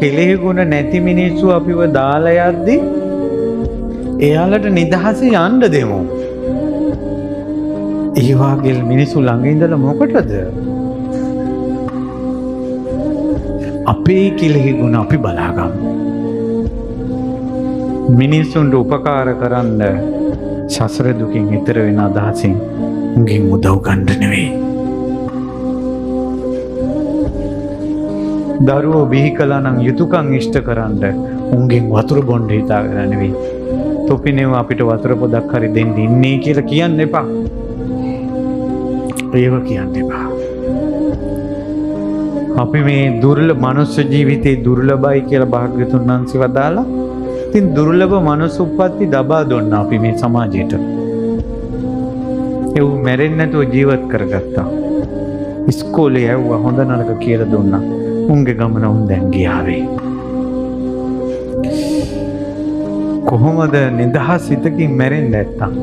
කෙලෙහි ගුණ නැති මිනිස්සු අපිව දාලා යද්දි එයාලට නිදහසේ යන්න දෙමු. ඒ වගේ මිනිස්සු ළඟ ඉඳලා මොකටද? අපේ කෙලෙහි ගුණ අපි බලාගමු. මිනිස්සුන්ට උපකාර කරන්න සසර දුකින් ඈතර වෙන අදහසින් උන්ගෙන් උදව් ගන්න නෙවෙයි. දරුවෝ බිහි කළා නම් යුතුයකම් ඉෂ්ට කරන්න උන්ගෙන් වතුර බොන්න හිතාගෙන නෙවෙයි. තොපිනෙව අපිට වතුර පොදක් හරි දෙන්න ඉන්නේ කියලා කියන්න එපා. ඒව කියන්න එපා. අපි මේ දුර්ලභ මනුෂ්‍ය ජීවිතේ දුර්ලභයි කියලා භාග්‍යතුන් වහන්සේ වදාලා. ඉතින් දුර්ලභ මනුෂ්‍ය උප්පත්ති දබා දුන්නා අපි මේ සමාජයට. ඒව මැරෙන්නේ නැතුව ජීවත් කරගත්තා. ඉස්කෝලේ යවුවා හොඳ නරක කියලා දුන්නා. උන්ගේ ගමන උන් දැන් ගියාවේ. කොහොමද නිදහස් හිතකින් මැරෙන්නේ නැත්තම්?